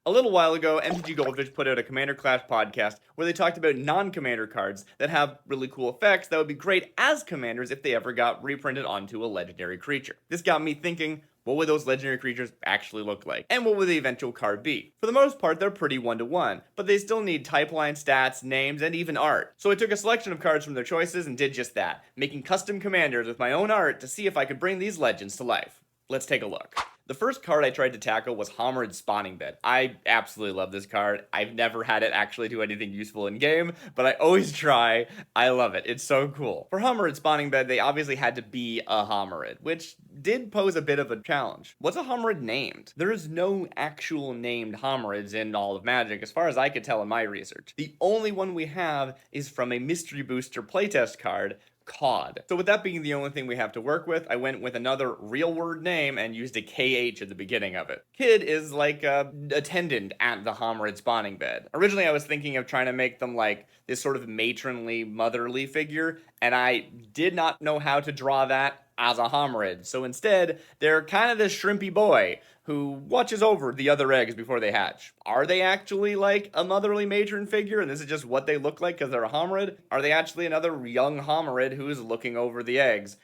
A little while ago, MTG Goldfish put out a Commander Clash podcast where they talked about non-commander cards that have really cool effects that would be great as commanders if they ever got reprinted onto a legendary creature. This got me thinking, what would those legendary creatures actually look like? And what would the eventual card be? For the most part, they're pretty one-to-one, but they still need type line, stats, names, and even art. So I took a selection of cards from their choices and did just that, making custom commanders with my own art to see if I could bring these legends to life. Let's take a look. The first card I tried to tackle was Homerid's Spawning Bed. I absolutely love this card. I've never had it actually do anything useful in game, but I always try. I love it. It's so cool. For Homerid's Spawning Bed, they obviously had to be a Homerid, which did pose a bit of a challenge. What's a Homerid named? There is no actual named Homerids in all of Magic, as far as I could tell in my research. The only one we have is from a Mystery Booster playtest card, Cod. So with that being the only thing we have to work with, I went with another real word name and used a KH at the beginning of it. Kid is like a attendant at the Homerid Spawning Bed. Originally I was thinking of trying to make them like this sort of matronly, motherly figure, and I did not know how to draw that as a Homerid. So instead, they're kind of this shrimpy boy who watches over the other eggs before they hatch. Are they actually like a motherly matron figure and this is just what they look like because they're a Homerid? Are they actually another young Homerid who's looking over the eggs?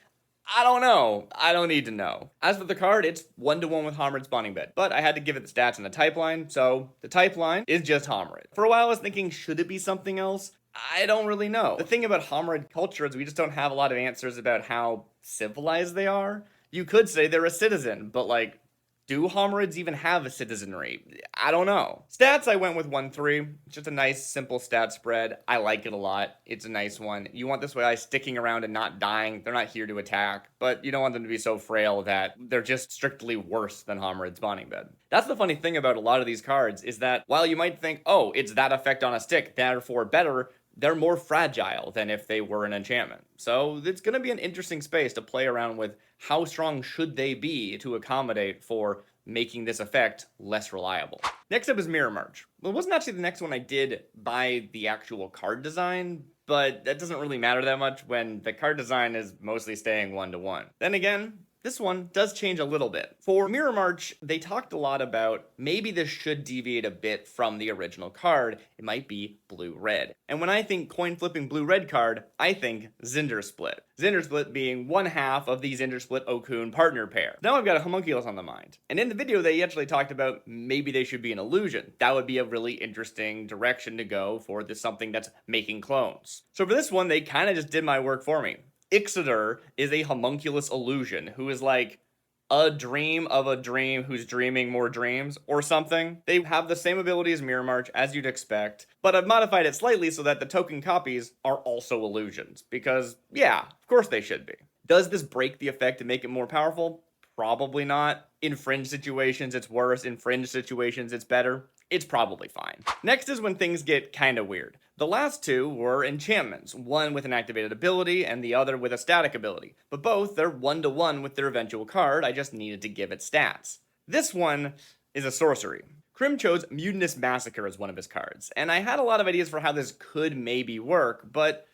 I don't know. I don't need to know. As for the card, it's 1-to-1 with Homerid Spawning Bed, but I had to give it the stats and the type line, so the type line is just Homerid. For a while I was thinking, should it be something else? I don't really know. The thing about Homerid culture is we just don't have a lot of answers about how civilized they are. You could say they're a citizen, but like, do Homerids even have a citizenry? I don't know. Stats, I went with 1-3. Just a nice, simple stat spread. I like it a lot. It's a nice one. You want this guy sticking around and not dying. They're not here to attack, but you don't want them to be so frail that they're just strictly worse than Homerid Spawning Bed. That's the funny thing about a lot of these cards, is that while you might think, oh, it's that effect on a stick, therefore better, they're more fragile than if they were an enchantment. So it's going to be an interesting space to play around with how strong should they be to accommodate for making this effect less reliable. Next up is Mirror March. Well, it wasn't actually the next one I did by the actual card design, but that doesn't really matter that much when the card design is mostly staying 1-to-1. Then again, this one does change a little bit. For Mirror March, they talked a lot about maybe this should deviate a bit from the original card. It might be blue-red. And when I think coin-flipping blue-red card, I think Zinder Split. Zinder Split being one half of the Zinder Split Okun partner pair. Now I've got a homunculus on the mind. And in the video, they actually talked about maybe they should be an illusion. That would be a really interesting direction to go for this something that's making clones. So for this one, they kind of just did my work for me. Ixoder is a homunculus illusion who is like a dream of a dream who's dreaming more dreams or something. They have the same ability as Mirror March as you'd expect, but I've modified it slightly so that the token copies are also illusions because, yeah, of course they should be. Does this break the effect and make it more powerful? Probably not. In fringe situations, it's worse. In fringe situations, it's better. It's probably fine. Next is when things get kinda weird. The last two were enchantments, one with an activated ability and the other with a static ability. But both, they're 1-to-1 with their eventual card, I just needed to give it stats. This one is a sorcery. Krim chose Mutinous Massacre as one of his cards, and I had a lot of ideas for how this could maybe work, but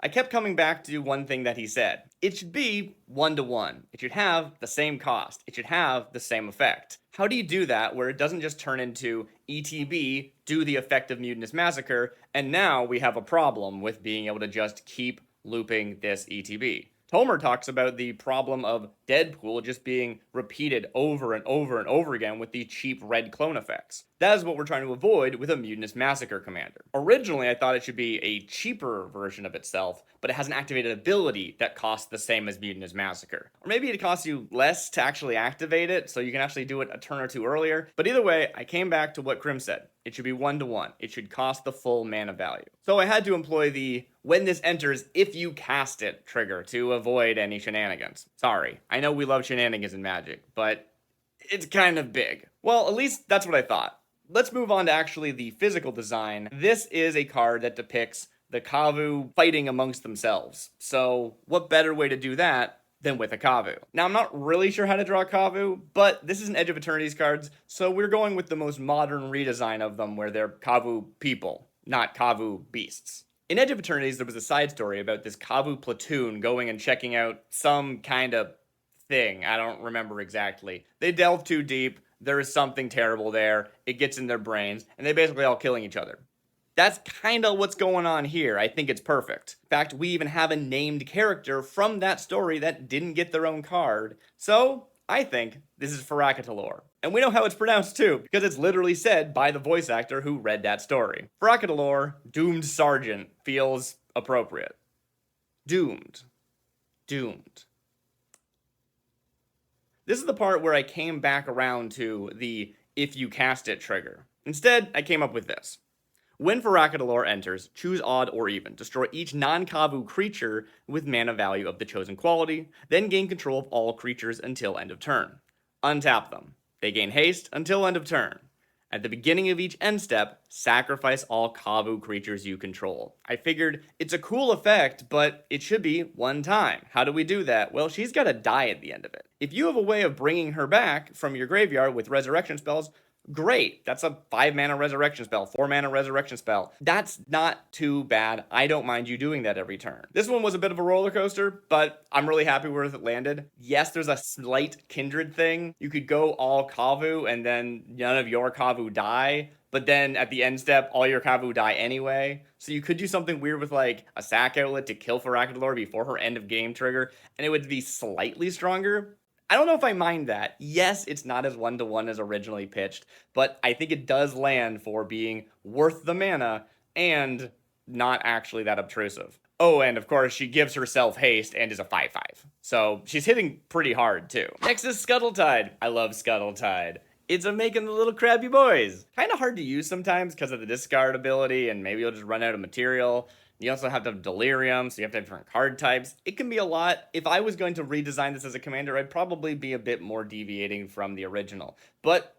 I kept coming back to one thing that he said. It should be 1-to-1. It should have the same cost. It should have the same effect. How do you do that where it doesn't just turn into ETB, do the effect of Mutinous Massacre, and now we have a problem with being able to just keep looping this ETB? Tomer talks about the problem of Deadpool just being repeated over and over and over again with the cheap red clone effects. That is what we're trying to avoid with a Mutinous Massacre commander. Originally, I thought it should be a cheaper version of itself, but it has an activated ability that costs the same as Mutinous Massacre. Or maybe it costs you less to actually activate it, so you can actually do it a turn or two earlier. But either way, I came back to what Krim said. It should be 1-to-1. It should cost the full mana value. So I had to employ the when this enters, if you cast it trigger to avoid any shenanigans. Sorry, I know we love shenanigans in Magic, but it's kind of big. Well, at least that's what I thought. Let's move on to actually the physical design. This is a card that depicts the Kavu fighting amongst themselves. So what better way to do that than with a Kavu? Now, I'm not really sure how to draw Kavu, but this is an Edge of Eternity's cards, so we're going with the most modern redesign of them where they're Kavu people, not Kavu beasts. In Edge of Eternities, there was a side story about this Kavu platoon going and checking out some kind of thing. I don't remember exactly. They delved too deep. there is something terrible there, it gets in their brains, and they basically all killing each other. That's kind of what's going on here. I think it's perfect. In fact, we even have a named character from that story that didn't get their own card. So, I think this is Farakatalor. And we know how it's pronounced too, because it's literally said by the voice actor who read that story. Farakatalor, Doomed Sergeant, feels appropriate. Doomed. Doomed. This is the part where I came back around to the if you cast it trigger. Instead, I came up with this. When Farakatalor enters, choose odd or even. Destroy each non-Kavu creature with mana value of the chosen quality, then gain control of all creatures until end of turn. Untap them. They gain haste until end of turn. At the beginning of each end step, sacrifice all Kavu creatures you control. I figured it's a cool effect, but it should be one time. How do we do that? Well, she's got to die at the end of it. If you have a way of bringing her back from your graveyard with resurrection spells, great. That's a 5 mana resurrection spell, 4 mana resurrection spell. That's not too bad. I don't mind you doing that every turn. This one was a bit of a roller coaster, but I'm really happy where it landed. Yes, there's a slight kindred thing. You could go all Kavu and then none of your Kavu die, but then at the end step, all your Kavu die anyway. So you could do something weird with like a sack outlet to kill Farakatalor before her end of game trigger, and it would be slightly stronger. I don't know if I mind that. Yes, it's not as one-to-one as originally pitched, but I think it does land for being worth the mana and not actually that obtrusive. Oh, and of course, she gives herself haste and is a 5/5. So she's hitting pretty hard, too. Next is Scuttletide. I love Scuttletide. It's a making the little crabby boys. Kind of hard to use sometimes because of the discard ability, and maybe you'll just run out of material. You also have to have Delirium, so you have to have different card types. It can be a lot. If I was going to redesign this as a commander, I'd probably be a bit more deviating from the original. But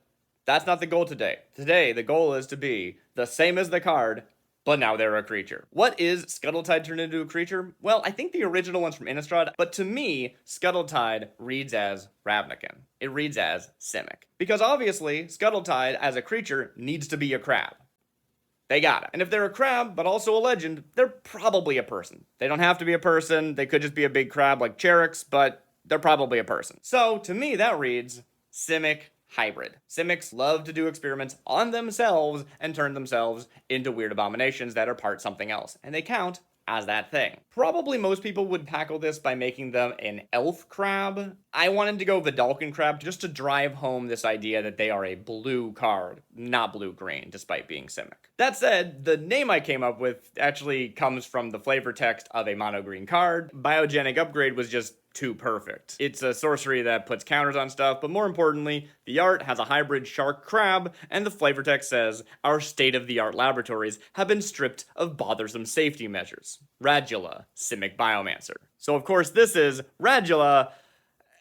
that's not the goal today. Today, the goal is to be the same as the card, but now they're a creature. What is Scuttletide turned into a creature? Well, I think the original one's from Innistrad, but to me, Scuttletide reads as Ravnican. It reads as Simic. Because obviously, Scuttletide as a creature needs to be a crab. They got it. And if they're a crab, but also a legend, they're probably a person. They don't have to be a person. They could just be a big crab like Cherix, but they're probably a person. So, to me, that reads Simic hybrid. Simics love to do experiments on themselves and turn themselves into weird abominations that are part something else. And they count as that thing. Probably most people would tackle this by making them an elf crab. I wanted to go Vidalcan crab just to drive home this idea that they are a blue card, not blue-green, despite being Simic. That said, the name I came up with actually comes from the flavor text of a mono-green card. Biogenic Upgrade was just too perfect. It's a sorcery that puts counters on stuff, but more importantly, the art has a hybrid shark crab, and the flavor text says, our state-of-the-art laboratories have been stripped of bothersome safety measures. Radula, Simic Biomancer. So of course this is Radula,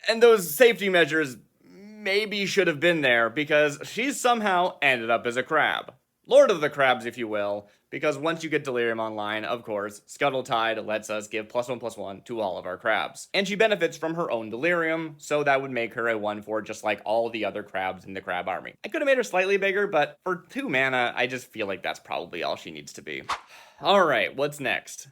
and those safety measures maybe should have been there because she's somehow ended up as a crab. Lord of the Crabs, if you will, because once you get Delirium online, of course, Scuttletide lets us give +1/+1 to all of our crabs. And she benefits from her own Delirium, so that would make her a 1/4 just like all the other crabs in the crab army. I could have made her slightly bigger, but for 2 mana, I just feel like that's probably all she needs to be. Alright, what's next?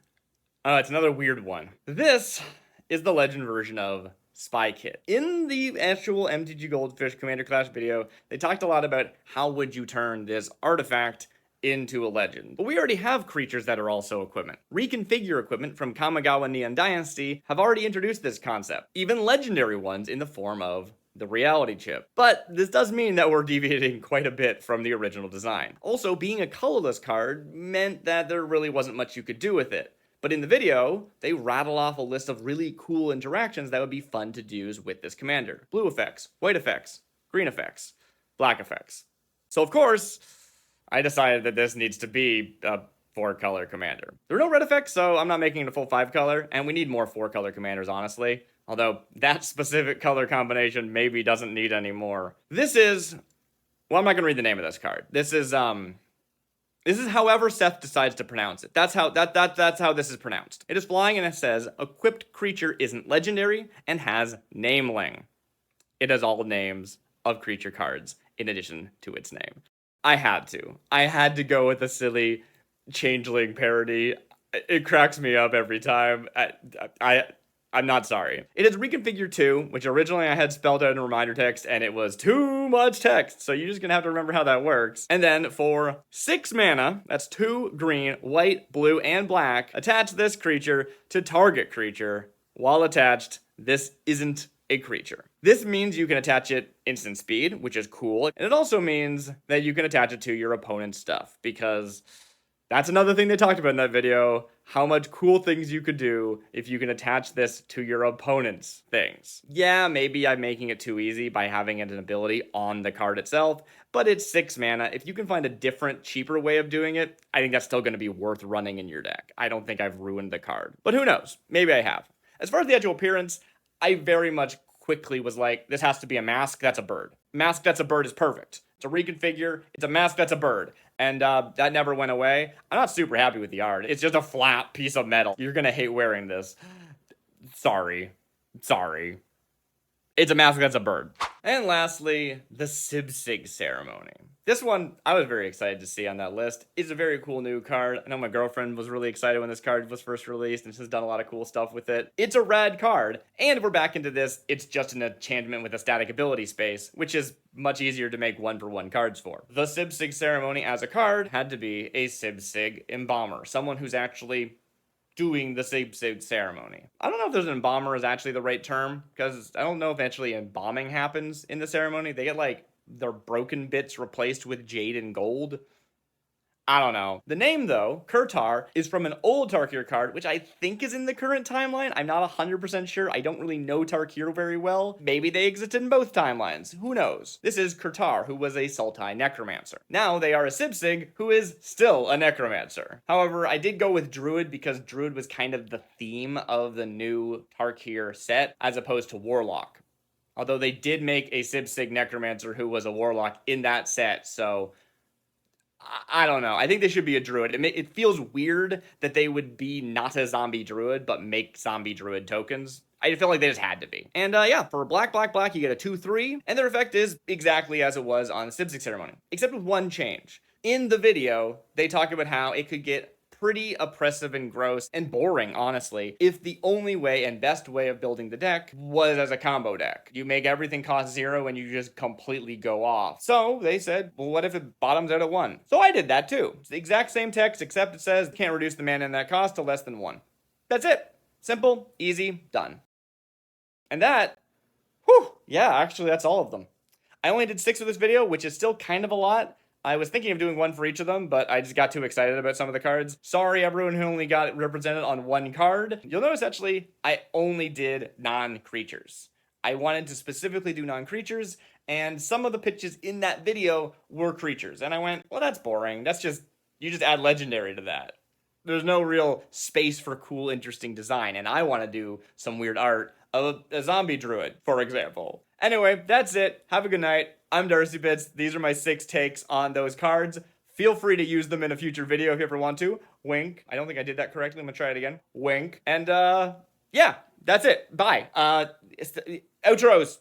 It's another weird one. This is the legend version of Spy Kit. In the actual MTG Goldfish Commander Clash video, they talked a lot about how would you turn this artifact into a legend. But we already have creatures that are also equipment. Reconfigure equipment from Kamigawa Neon Dynasty have already introduced this concept, even legendary ones in the form of the reality chip. But this does mean that we're deviating quite a bit from the original design. Also, being a colorless card meant that there really wasn't much you could do with it. But in the video, they rattle off a list of really cool interactions that would be fun to use with this commander. Blue effects, white effects, green effects, black effects. So of course, I decided that this needs to be a 4-color commander. There are no red effects, so I'm not making it a full 5-color, and we need more 4-color commanders, honestly. Although, that specific color combination maybe doesn't need any more. This is... Well, I'm not gonna read the name of this card. This is however Seth decides to pronounce it. That's how this is pronounced. It is flying and it says, equipped creature isn't legendary and has nameling. It has all names of creature cards in addition to its name. I had to go with a silly changeling parody. It cracks me up every time. I'm not sorry. It is Reconfigure 2, which originally I had spelled out in reminder text, and it was too too much text, so you're just gonna have to remember how that works. And then for 6 mana, that's 2 green, white, blue, and black, attach this creature to target creature. While attached, this isn't a creature. This means you can attach it instant speed, which is cool, and it also means that you can attach it to your opponent's stuff, because that's another thing they talked about in that video, how much cool things you could do if you can attach this to your opponent's things. Yeah, maybe I'm making it too easy by having it an ability on the card itself, but it's 6 mana. If you can find a different, cheaper way of doing it, I think that's still going to be worth running in your deck. I don't think I've ruined the card, but who knows? Maybe I have. As far as the actual appearance, I very much quickly was like, this has to be a mask that's a bird. Mask that's a bird is perfect. It's a reconfigure, it's a mask that's a bird. And that never went away. I'm not super happy with the art. It's just a flat piece of metal. You're gonna hate wearing this. Sorry. It's a mask that's a bird. And lastly, the Sib-Sig ceremony. This one, I was very excited to see on that list. It's a very cool new card. I know my girlfriend was really excited when this card was first released and has done a lot of cool stuff with it. It's a rad card, and if we're back into this, it's just an enchantment with a static ability space, which is much easier to make 1-for-1 cards for. The Sib-Sig ceremony as a card had to be a Sib-Sig Embaumer, someone who's actually doing the Sib-Sig ceremony. I don't know if there's an Embaumer is actually the right term, because I don't know if actually embalming happens in the ceremony. They get like their broken bits replaced with jade and gold. I don't know. The name, though, Kurtar, is from an old Tarkir card, which I think is in the current timeline. I'm not 100% sure. I don't really know Tarkir very well. Maybe they existed in both timelines. Who knows? This is Kurtar, who was a Sultai Necromancer. Now they are a Sib-Sig, who is still a Necromancer. However, I did go with Druid because Druid was kind of the theme of the new Tarkir set, as opposed to Warlock. Although they did make a Sib-Sig Necromancer who was a Warlock in that set, so I don't know. I think they should be a druid. It feels weird that they would be not a zombie druid, but make zombie druid tokens. I feel like they just had to be. And yeah, for black, you get a 2/3, and their effect is exactly as it was on the Sib-Sig ceremony, except with one change. In the video, they talk about how it could get pretty oppressive and gross and boring, honestly, if the only way and best way of building the deck was as a combo deck. You make everything cost 0 and you just completely go off. So they said, well, what if it bottoms out at 1? So I did that too. It's the exact same text, except it says can't reduce the mana in that cost to less than 1. That's it. Simple, easy, done. And that, yeah, actually that's all of them. I only did 6 for this video, which is still kind of a lot. I was thinking of doing 1 for each of them, but I just got too excited about some of the cards. Sorry, everyone who only got represented on 1 card. You'll notice, actually, I only did non-creatures. I wanted to specifically do non-creatures, and some of the pitches in that video were creatures. And I went, well, that's boring. You just add legendary to that. There's no real space for cool, interesting design, and I want to do some weird art of a zombie druid, for example. Anyway, that's it. Have a good night. I'm Darcy Bits. These are my 6 takes on those cards. Feel free to use them in a future video if you ever want to. Wink. I don't think I did that correctly. I'm gonna try it again. Wink. And yeah, that's it. Bye. Outros.